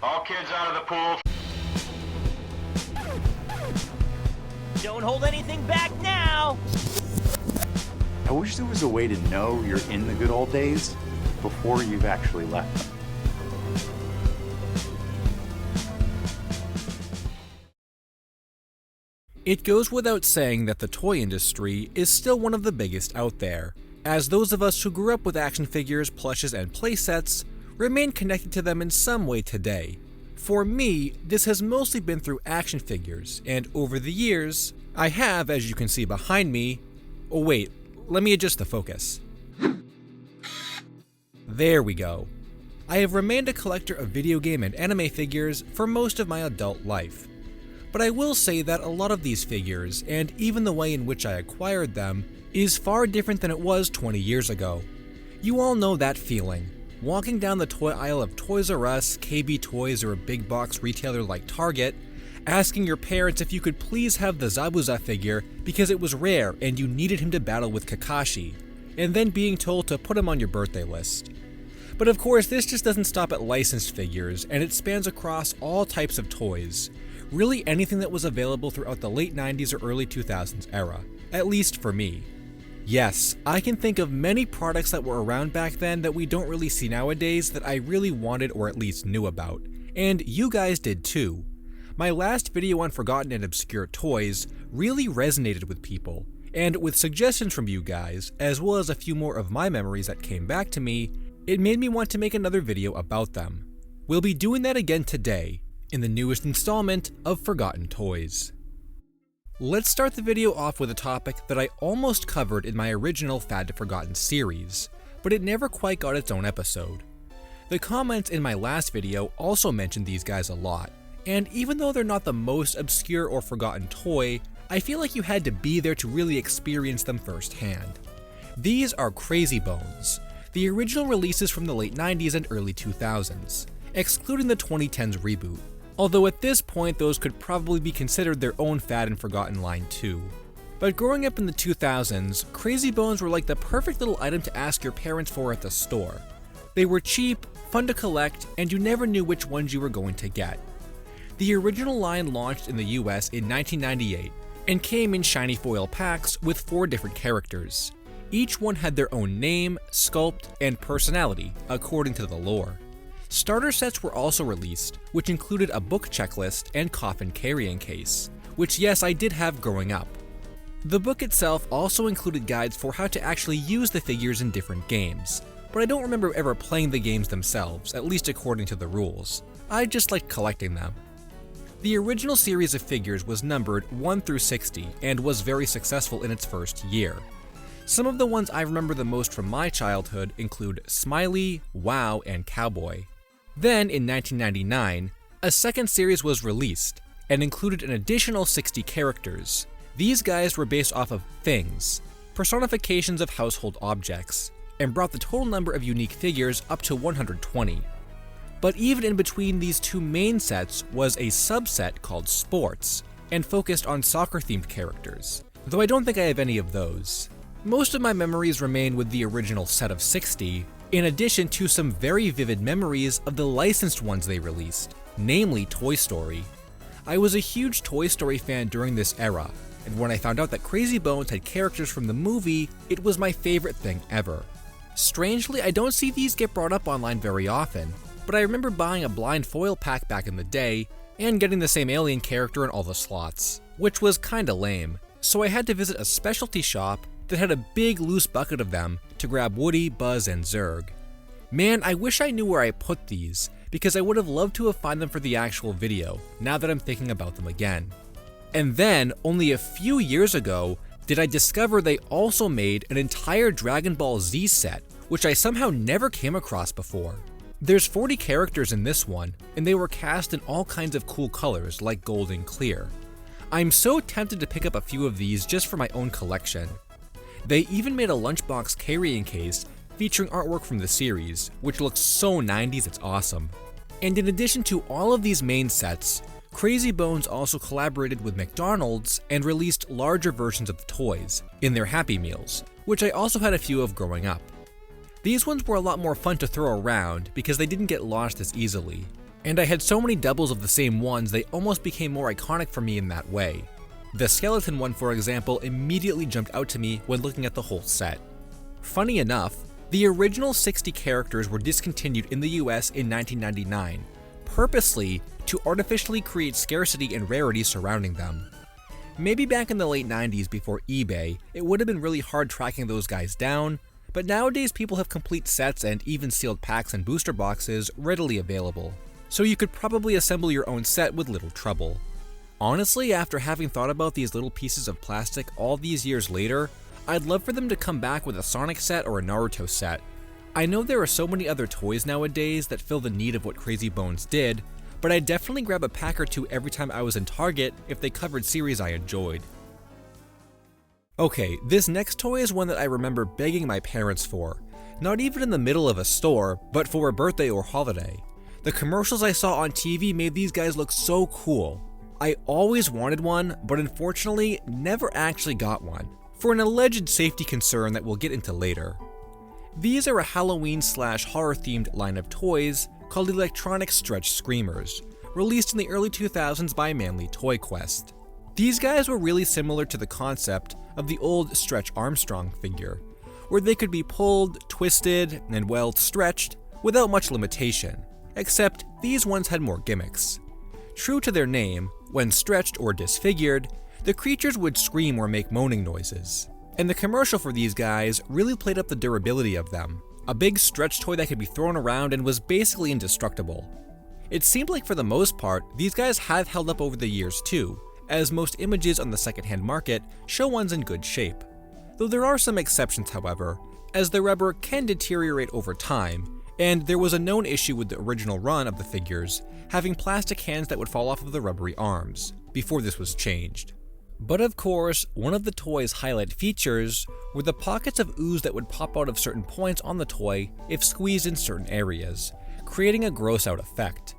All kids out of the pool. Don't hold anything back now! I wish there was a way to know you're in the good old days before you've actually left them. It goes without saying that the toy industry is still one of the biggest out there, as those of us who grew up with action figures, plushes, and playsets remain connected to them in some way today. For me, this has mostly been through action figures, and over the years, I have, as you can see behind me, oh wait, let me adjust the focus. There we go. I have remained a collector of video game and anime figures for most of my adult life. But I will say that a lot of these figures, and even the way in which I acquired them, is far different than it was 20 years ago. You all know that feeling. Walking down the toy aisle of Toys R Us, KB Toys, or a big box retailer like Target, asking your parents if you could please have the Zabuza figure because it was rare and you needed him to battle with Kakashi, and then being told to put him on your birthday list. But of course, this just doesn't stop at licensed figures, and it spans across all types of toys. Really anything that was available throughout the late 90s or early 2000s era, at least for me. Yes, I can think of many products that were around back then that we don't really see nowadays that I really wanted or at least knew about, and you guys did too. My last video on forgotten and obscure toys really resonated with people, and with suggestions from you guys, as well as a few more of my memories that came back to me, it made me want to make another video about them. We'll be doing that again today, in the newest installment of Forgotten Toys. Let's start the video off with a topic that I almost covered in my original Fad to Forgotten series, but it never quite got its own episode. The comments in my last video also mentioned these guys a lot, and even though they're not the most obscure or forgotten toy, I feel like you had to be there to really experience them firsthand. These are Crazy Bones, the original releases from the late 90s and early 2000s, excluding the 2010s reboot. Although at this point those could probably be considered their own Fad and Forgotten line too. But growing up in the 2000s, Crazy Bones were like the perfect little item to ask your parents for at the store. They were cheap, fun to collect, and you never knew which ones you were going to get. The original line launched in the US in 1998, and came in shiny foil packs with 4 different characters. Each one had their own name, sculpt, and personality, according to the lore. Starter sets were also released, which included a book checklist and coffin carrying case, which yes, I did have growing up. The book itself also included guides for how to actually use the figures in different games, but I don't remember ever playing the games themselves, at least according to the rules. I just liked collecting them. The original series of figures was numbered 1 through 60 and was very successful in its first year. Some of the ones I remember the most from my childhood include Smiley, Wow, and Cowboy. Then, in 1999, a second series was released, and included an additional 60 characters. These guys were based off of things, personifications of household objects, and brought the total number of unique figures up to 120. But even in between these two main sets was a subset called Sports, and focused on soccer-themed characters, though I don't think I have any of those. Most of my memories remain with the original set of 60, in addition to some very vivid memories of the licensed ones they released, namely Toy Story. I was a huge Toy Story fan during this era, and when I found out that Crazy Bones had characters from the movie, it was my favorite thing ever. Strangely, I don't see these get brought up online very often, but I remember buying a blind foil pack back in the day, and getting the same alien character in all the slots, which was kinda lame, so I had to visit a specialty shop that had a big loose bucket of them to grab Woody, Buzz, and Zurg. Man, I wish I knew where I put these, because I would have loved to have found them for the actual video, now that I'm thinking about them again. And then, only a few years ago, did I discover they also made an entire Dragon Ball Z set, which I somehow never came across before. There's 40 characters in this one, and they were cast in all kinds of cool colors like gold and clear. I'm so tempted to pick up a few of these just for my own collection. They even made a lunchbox carrying case featuring artwork from the series, which looks so 90s it's awesome. And in addition to all of these main sets, Crazy Bones also collaborated with McDonald's and released larger versions of the toys in their Happy Meals, which I also had a few of growing up. These ones were a lot more fun to throw around because they didn't get lost as easily. And I had so many doubles of the same ones they almost became more iconic for me in that way. The skeleton one, for example, immediately jumped out to me when looking at the whole set. Funny enough, the original 60 characters were discontinued in the US in 1999, purposely to artificially create scarcity and rarity surrounding them. Maybe back in the late 90s before eBay, it would have been really hard tracking those guys down, but nowadays people have complete sets and even sealed packs and booster boxes readily available, so you could probably assemble your own set with little trouble. Honestly, after having thought about these little pieces of plastic all these years later, I'd love for them to come back with a Sonic set or a Naruto set. I know there are so many other toys nowadays that fill the need of what Crazy Bones did, but I'd definitely grab a pack or two every time I was in Target if they covered series I enjoyed. Okay, this next toy is one that I remember begging my parents for, not even in the middle of a store, but for a birthday or holiday. The commercials I saw on TV made these guys look so cool. I always wanted one, but unfortunately never actually got one, for an alleged safety concern that we'll get into later. These are a Halloween/horror themed line of toys called Electronic Stretch Screamers, released in the early 2000s by Manly Toy Quest. These guys were really similar to the concept of the old Stretch Armstrong figure, where they could be pulled, twisted, and well, stretched without much limitation, except these ones had more gimmicks. True to their name, when stretched or disfigured, the creatures would scream or make moaning noises. And the commercial for these guys really played up the durability of them. A big stretch toy that could be thrown around and was basically indestructible. It seemed like for the most part, these guys have held up over the years too, as most images on the secondhand market show ones in good shape. Though there are some exceptions, however, as the rubber can deteriorate over time, and there was a known issue with the original run of the figures having plastic hands that would fall off of the rubbery arms, before this was changed. But of course, one of the toy's highlight features were the pockets of ooze that would pop out of certain points on the toy if squeezed in certain areas, creating a gross out effect.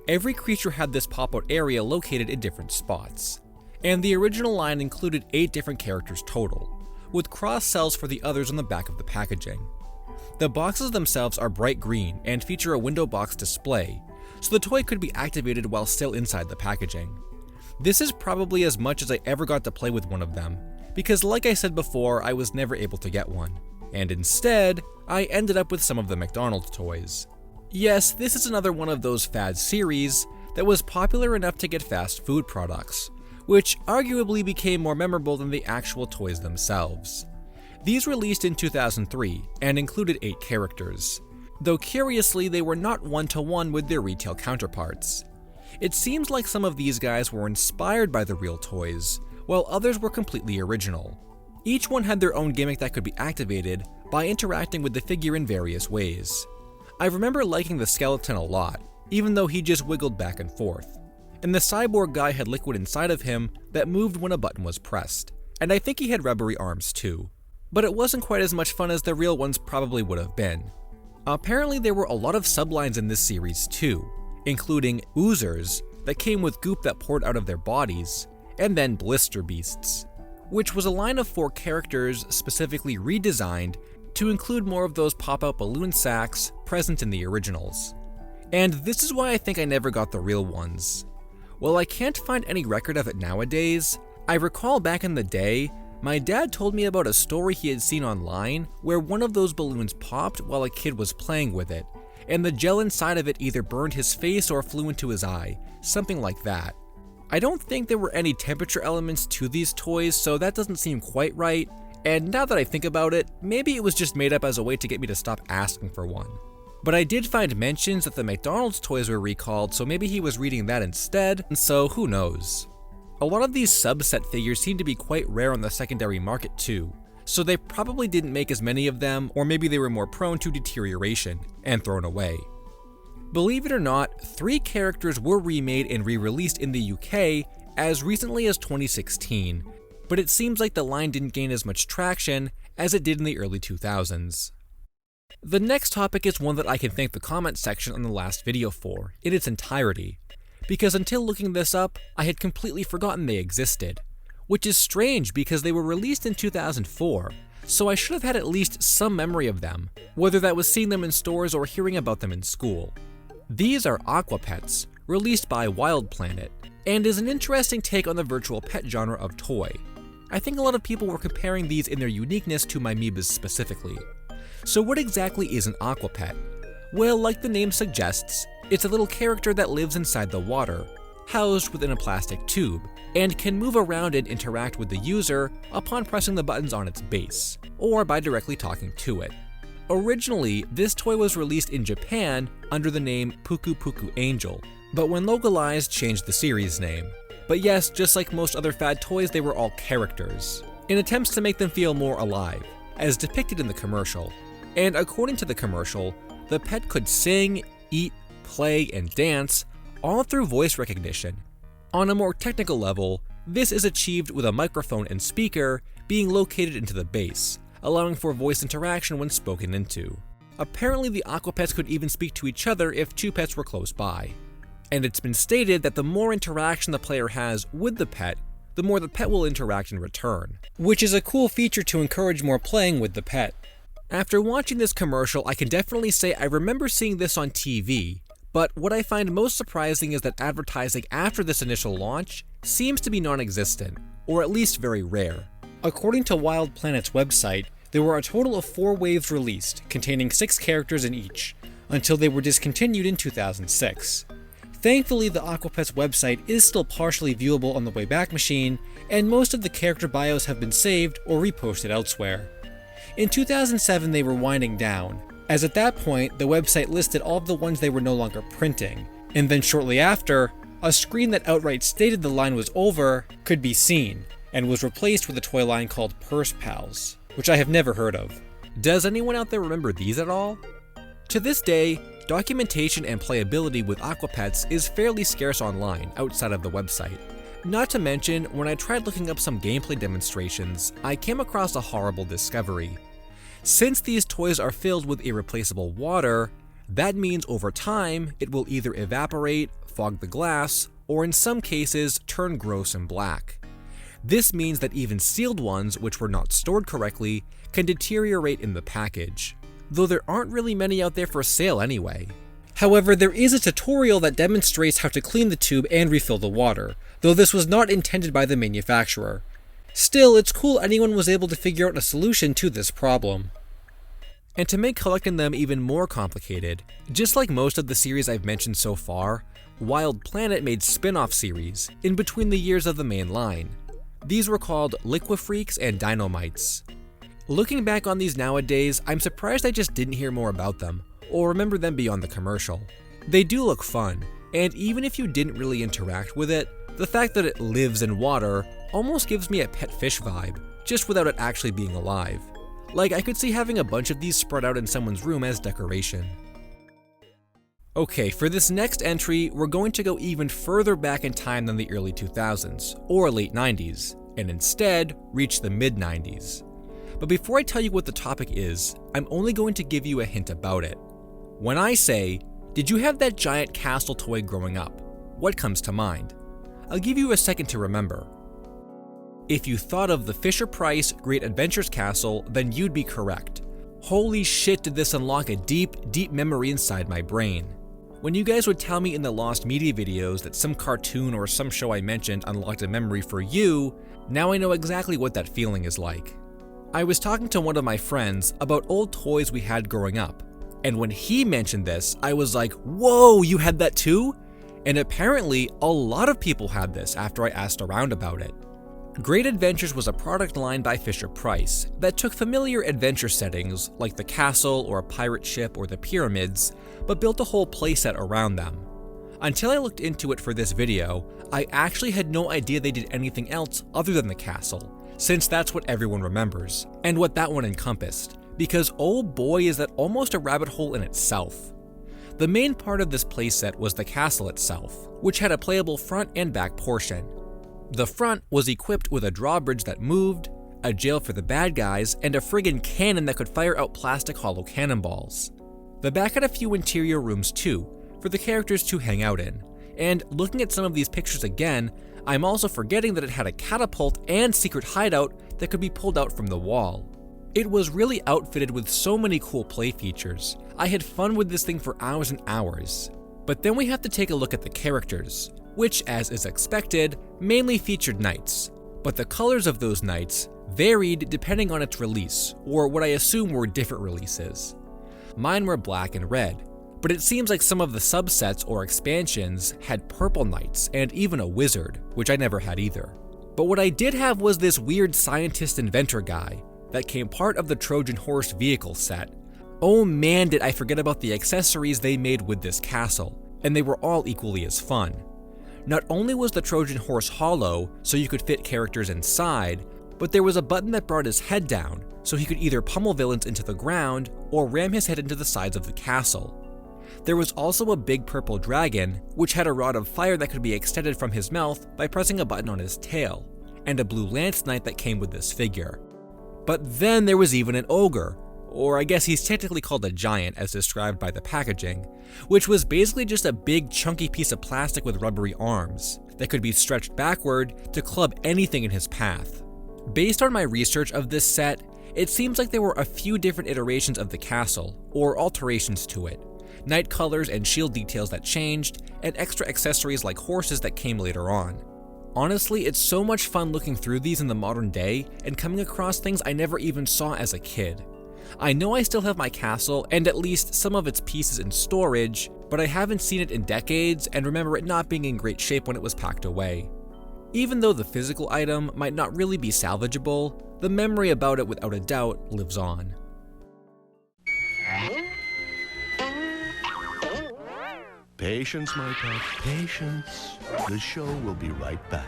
Every creature had this pop-out area located in different spots, and the original line included 8 different characters total, with cross cells for the others on the back of the packaging. The boxes themselves are bright green and feature a window box display, so the toy could be activated while still inside the packaging. This is probably as much as I ever got to play with one of them, because like I said before, I was never able to get one, and instead, I ended up with some of the McDonald's toys. Yes, this is another one of those fad series that was popular enough to get fast food products, which arguably became more memorable than the actual toys themselves. These released in 2003 and included 8 characters, though curiously they were not one-to-one with their retail counterparts. It seems like some of these guys were inspired by the real toys, while others were completely original. Each one had their own gimmick that could be activated by interacting with the figure in various ways. I remember liking the skeleton a lot, even though he just wiggled back and forth. And the cyborg guy had liquid inside of him that moved when a button was pressed, and I think he had rubbery arms too. But it wasn't quite as much fun as the real ones probably would have been. Apparently there were a lot of sublines in this series too, including oozers that came with goop that poured out of their bodies, and then blister beasts, which was a line of 4 characters specifically redesigned to include more of those pop-out balloon sacks present in the originals. And this is why I think I never got the real ones. While I can't find any record of it nowadays, I recall back in the day, my dad told me about a story he had seen online where one of those balloons popped while a kid was playing with it, and the gel inside of it either burned his face or flew into his eye, something like that. I don't think there were any temperature elements to these toys, so that doesn't seem quite right, and now that I think about it, maybe it was just made up as a way to get me to stop asking for one. But I did find mentions that the McDonald's toys were recalled, so maybe he was reading that instead, and so who knows. A lot of these subset figures seem to be quite rare on the secondary market too, so they probably didn't make as many of them, or maybe they were more prone to deterioration and thrown away. Believe it or not, 3 characters were remade and re-released in the UK as recently as 2016, but it seems like the line didn't gain as much traction as it did in the early 2000s. The next topic is one that I can thank the comment section on the last video for, in its entirety, because until looking this up, I had completely forgotten they existed, which is strange because they were released in 2004, so I should have had at least some memory of them, whether that was seeing them in stores or hearing about them in school. These are Aqua Pets, released by Wild Planet, and is an interesting take on the virtual pet genre of toy. I think a lot of people were comparing these in their uniqueness to Mimebas specifically. So what exactly is an Aqua Pet? Well, like the name suggests, it's a little character that lives inside the water, housed within a plastic tube, and can move around and interact with the user upon pressing the buttons on its base, or by directly talking to it. Originally, this toy was released in Japan under the name Puku Puku Angel, but when localized changed the series name. But yes, just like most other fad toys, they were all characters, in attempts to make them feel more alive, as depicted in the commercial. And according to the commercial, the pet could sing, eat, play, and dance, all through voice recognition. On a more technical level, this is achieved with a microphone and speaker being located into the base, allowing for voice interaction when spoken into. Apparently, the Aqua Pets could even speak to each other if two pets were close by. And it's been stated that the more interaction the player has with the pet, the more the pet will interact in return, which is a cool feature to encourage more playing with the pet. After watching this commercial, I can definitely say I remember seeing this on TV, but what I find most surprising is that advertising after this initial launch seems to be non-existent, or at least very rare. According to Wild Planet's website, there were a total of 4 waves released, containing 6 characters in each, until they were discontinued in 2006. Thankfully, the Aqua Pets website is still partially viewable on the Wayback Machine, and most of the character bios have been saved or reposted elsewhere. In 2007, they were winding down, as at that point, the website listed all of the ones they were no longer printing, and then shortly after, a screen that outright stated the line was over could be seen, and was replaced with a toy line called Purse Pals, which I have never heard of. Does anyone out there remember these at all? To this day, documentation and playability with Aqua Pets is fairly scarce online outside of the website. Not to mention, when I tried looking up some gameplay demonstrations, I came across a horrible discovery. Since these toys are filled with irreplaceable water, that means over time it will either evaporate, fog the glass, or in some cases turn gross and black. This means that even sealed ones which were not stored correctly can deteriorate in the package, though there aren't really many out there for sale anyway. However, there is a tutorial that demonstrates how to clean the tube and refill the water, though this was not intended by the manufacturer. Still, it's cool anyone was able to figure out a solution to this problem. And to make collecting them even more complicated, just like most of the series I've mentioned so far, Wild Planet made spin-off series in between the years of the main line. These were called Liquifreaks and Dynamites. Looking back on these nowadays, I'm surprised I just didn't hear more about them, or remember them beyond the commercial. They do look fun, and even if you didn't really interact with it, the fact that it lives in water almost gives me a pet fish vibe, just without it actually being alive. Like, I could see having a bunch of these spread out in someone's room as decoration. Okay, for this next entry, we're going to go even further back in time than the early 2000s, or late 90s, and instead reach the mid-90s. But before I tell you what the topic is, I'm only going to give you a hint about it. When I say, did you have that giant castle toy growing up? What comes to mind? I'll give you a second to remember. If you thought of the Fisher-Price Great Adventures Castle, then you'd be correct. Holy shit, did this unlock a deep, deep memory inside my brain. When you guys would tell me in the Lost Media videos that some cartoon or some show I mentioned unlocked a memory for you, now I know exactly what that feeling is like. I was talking to one of my friends about old toys we had growing up, and when he mentioned this, I was like, whoa, you had that too? And apparently, a lot of people had this after I asked around about it. Great Adventures was a product line by Fisher-Price that took familiar adventure settings like the castle or a pirate ship or the pyramids, but built a whole playset around them. Until I looked into it for this video, I actually had no idea they did anything else other than the castle, since that's what everyone remembers, and what that one encompassed, because oh boy is that almost a rabbit hole in itself. The main part of this playset was the castle itself, which had a playable front and back portion. The front was equipped with a drawbridge that moved, a jail for the bad guys, and a friggin' cannon that could fire out plastic hollow cannonballs. The back had a few interior rooms too, for the characters to hang out in, and looking at some of these pictures again, I'm also forgetting that it had a catapult and secret hideout that could be pulled out from the wall. It was really outfitted with so many cool play features. I had fun with this thing for hours and hours. But then we have to take a look at the characters, which, as is expected, mainly featured knights, but the colors of those knights varied depending on its release, or what I assume were different releases. Mine were black and red, but it seems like some of the subsets or expansions had purple knights and even a wizard, which I never had either. But what I did have was this weird scientist inventor guy that came part of the Trojan Horse vehicle set. Oh man, did I forget about the accessories they made with this castle, and they were all equally as fun. Not only was the Trojan Horse hollow, so you could fit characters inside, but there was a button that brought his head down, so he could either pummel villains into the ground or ram his head into the sides of the castle. There was also a big purple dragon, which had a rod of fire that could be extended from his mouth by pressing a button on his tail, and a blue lance knight that came with this figure. But then there was even an ogre, or I guess he's technically called a giant as described by the packaging, which was basically just a big chunky piece of plastic with rubbery arms that could be stretched backward to club anything in his path. Based on my research of this set, it seems like there were a few different iterations of the castle, or alterations to it, knight colors and shield details that changed, and extra accessories like horses that came later on. Honestly, it's so much fun looking through these in the modern day and coming across things I never even saw as a kid. I know I still have my castle and at least some of its pieces in storage, but I haven't seen it in decades and remember it not being in great shape when it was packed away. Even though the physical item might not really be salvageable, the memory about it without a doubt lives on. Patience, my pet, patience. The show will be right back.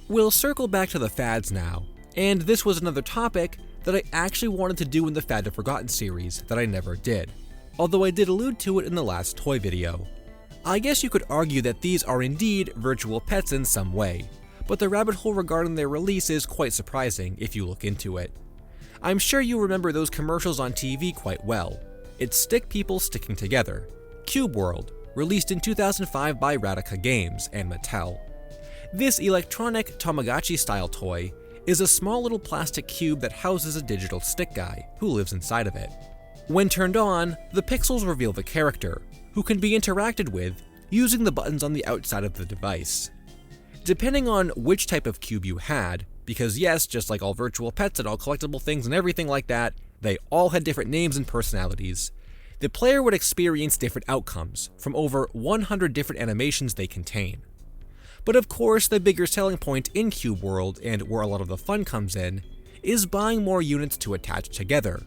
We'll circle back to the fads now, and this was another topic that I actually wanted to do in the Fad to Forgotten series that I never did, although I did allude to it in the last toy video. I guess you could argue that these are indeed virtual pets in some way, but the rabbit hole regarding their release is quite surprising if you look into it. I'm sure you remember those commercials on TV quite well. It's stick people sticking together. Cube World, released in 2005 by Radica Games and Mattel. This electronic Tamagotchi-style toy is a small little plastic cube that houses a digital stick guy who lives inside of it. When turned on, the pixels reveal the character, who can be interacted with using the buttons on the outside of the device. Depending on which type of cube you had, because yes, just like all virtual pets and all collectible things and everything like that, they all had different names and personalities, the player would experience different outcomes from over 100 different animations they contain. But of course, the bigger selling point in Cube World, and where a lot of the fun comes in, is buying more units to attach together,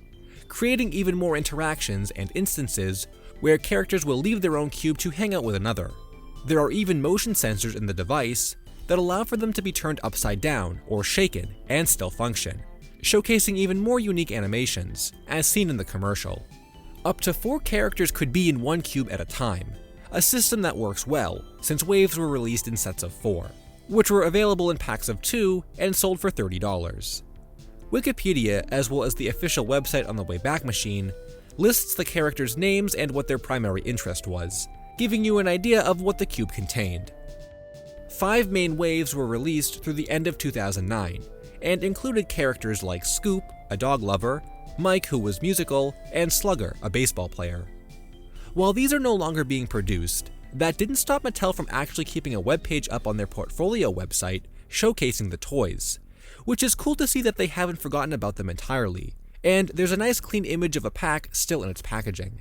creating even more interactions and instances where characters will leave their own cube to hang out with another. There are even motion sensors in the device that allow for them to be turned upside down or shaken and still function, showcasing even more unique animations, as seen in the commercial. Up to 4 characters could be in one cube at a time, a system that works well, since waves were released in sets of 4, which were available in packs of 2 and sold for $30. Wikipedia, as well as the official website on the Wayback Machine, lists the characters' names and what their primary interest was, giving you an idea of what the cube contained. 5 main waves were released through the end of 2009, and included characters like Scoop, a dog lover, Mike, who was musical, and Slugger, a baseball player. While these are no longer being produced, that didn't stop Mattel from actually keeping a webpage up on their portfolio website showcasing the toys, which is cool to see that they haven't forgotten about them entirely, and there's a nice clean image of a pack still in its packaging.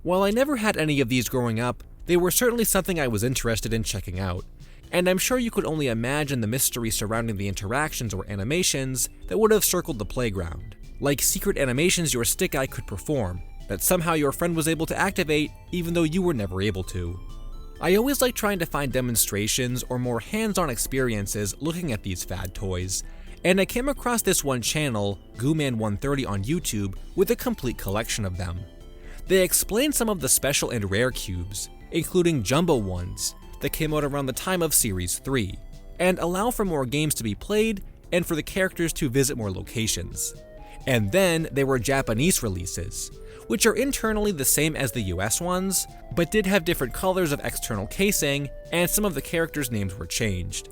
While I never had any of these growing up, they were certainly something I was interested in checking out, and I'm sure you could only imagine the mystery surrounding the interactions or animations that would have circled the playground, like secret animations your stick guy could perform, that somehow your friend was able to activate even though you were never able to. I always like trying to find demonstrations or more hands-on experiences looking at these fad toys, and I came across this one channel, GooMan130 on YouTube, with a complete collection of them. They explain some of the special and rare cubes, including jumbo ones, that came out around the time of Series 3, and allow for more games to be played and for the characters to visit more locations. And then there were Japanese releases, which are internally the same as the US ones, but did have different colors of external casing, and some of the characters' names were changed.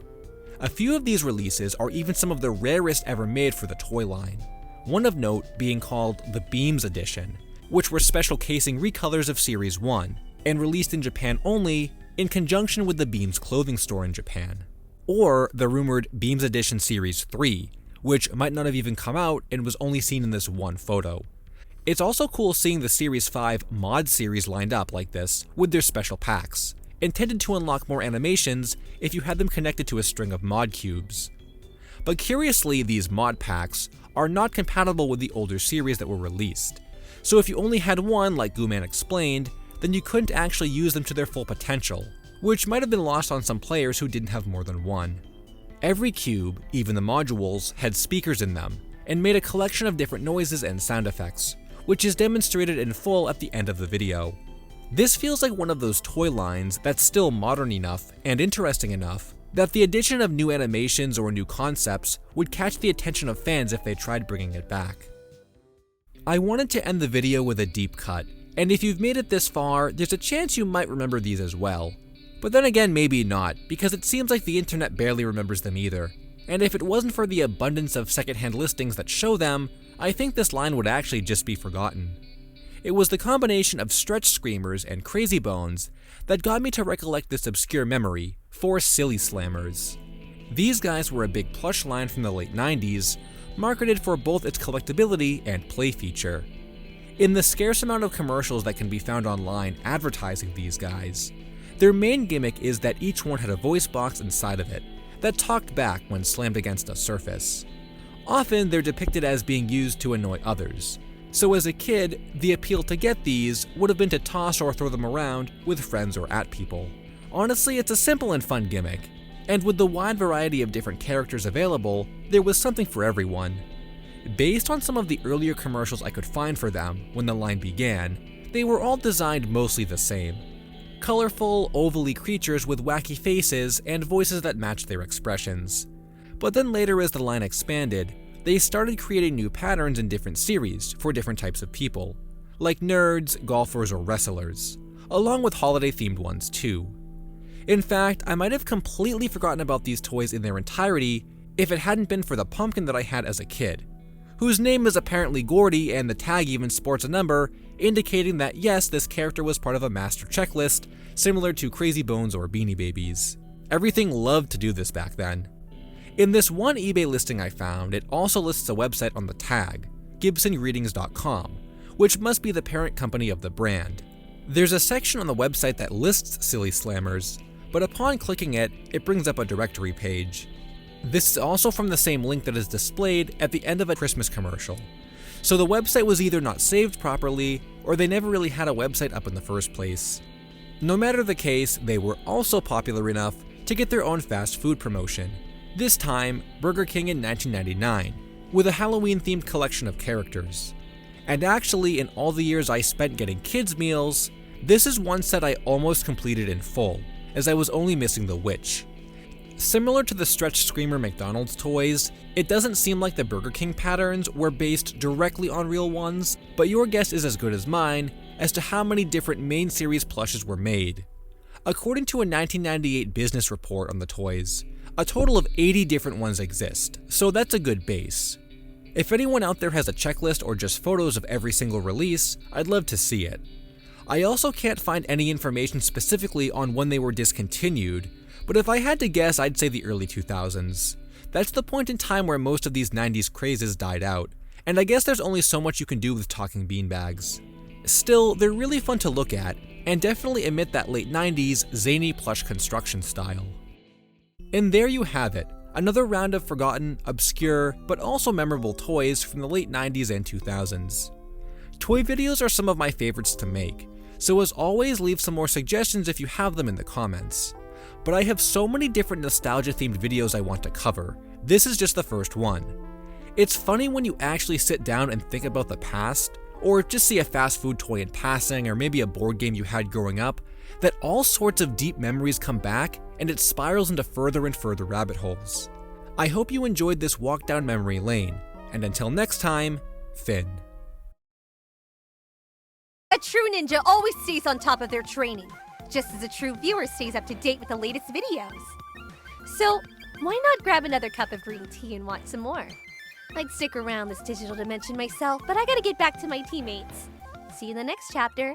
A few of these releases are even some of the rarest ever made for the toy line, one of note being called the Beams Edition, which were special casing recolors of Series 1, and released in Japan only in conjunction with the Beams clothing store in Japan. Or the rumored Beams Edition Series 3, which might not have even come out and was only seen in this one photo. It's also cool seeing the Series 5 mod series lined up like this with their special packs, intended to unlock more animations if you had them connected to a string of mod cubes. But curiously, these mod packs are not compatible with the older series that were released, so if you only had one, like Gooman explained, then you couldn't actually use them to their full potential, which might have been lost on some players who didn't have more than one. Every cube, even the modules, had speakers in them, and made a collection of different noises and sound effects, which is demonstrated in full at the end of the video. This feels like one of those toy lines that's still modern enough and interesting enough that the addition of new animations or new concepts would catch the attention of fans if they tried bringing it back. I wanted to end the video with a deep cut, and if you've made it this far, there's a chance you might remember these as well. But then again, maybe not, because it seems like the internet barely remembers them either. And if it wasn't for the abundance of secondhand listings that show them, I think this line would actually just be forgotten. It was the combination of stretch screamers and crazy bones that got me to recollect this obscure memory for Silly Slammers. These guys were a big plush line from the late 90s, marketed for both its collectability and play feature. In the scarce amount of commercials that can be found online advertising these guys, their main gimmick is that each one had a voice box inside of it that talked back when slammed against a surface. Often they're depicted as being used to annoy others, so as a kid, the appeal to get these would have been to toss or throw them around with friends or at people. Honestly, it's a simple and fun gimmick, and with the wide variety of different characters available, there was something for everyone. Based on some of the earlier commercials I could find for them when the line began, they were all designed mostly the same. Colorful, ovally creatures with wacky faces and voices that matched their expressions. But then later as the line expanded, they started creating new patterns in different series for different types of people, like nerds, golfers, or wrestlers, along with holiday-themed ones too. In fact, I might have completely forgotten about these toys in their entirety if it hadn't been for the pumpkin that I had as a kid, whose name is apparently Gordy and the tag even sports a number, indicating that yes, this character was part of a master checklist, similar to Crazy Bones or Beanie Babies. Everything loved to do this back then. In this one eBay listing I found, it also lists a website on the tag, GibsonGreetings.com, which must be the parent company of the brand. There's a section on the website that lists Silly Slammers, but upon clicking it, it brings up a directory page. This is also from the same link that is displayed at the end of a Christmas commercial, so the website was either not saved properly, or they never really had a website up in the first place. No matter the case, they were also popular enough to get their own fast food promotion, this time Burger King in 1999, with a Halloween-themed collection of characters. And actually, in all the years I spent getting kids' meals, this is one set I almost completed in full, as I was only missing the witch. Similar to the Stretch Screamer McDonald's toys, it doesn't seem like the Burger King patterns were based directly on real ones, but your guess is as good as mine as to how many different main series plushes were made. According to a 1998 business report on the toys, a total of 80 different ones exist, so that's a good base. If anyone out there has a checklist or just photos of every single release, I'd love to see it. I also can't find any information specifically on when they were discontinued, but if I had to guess, I'd say the early 2000s. That's the point in time where most of these 90s crazes died out, and I guess there's only so much you can do with talking beanbags. Still, they're really fun to look at, and definitely emit that late 90s zany plush construction style. And there you have it, another round of forgotten, obscure, but also memorable toys from the late 90s and 2000s. Toy videos are some of my favorites to make, so as always leave some more suggestions if you have them in the comments. But I have so many different nostalgia-themed videos I want to cover, this is just the first one. It's funny when you actually sit down and think about the past, or just see a fast food toy in passing, or maybe a board game you had growing up, that all sorts of deep memories come back and it spirals into further and further rabbit holes. I hope you enjoyed this walk down memory lane, and until next time, Finn. A true ninja always stays on top of their training, just as a true viewer stays up to date with the latest videos. So, why not grab another cup of green tea and watch some more? I'd stick around this digital dimension myself, but I gotta get back to my teammates. See you in the next chapter.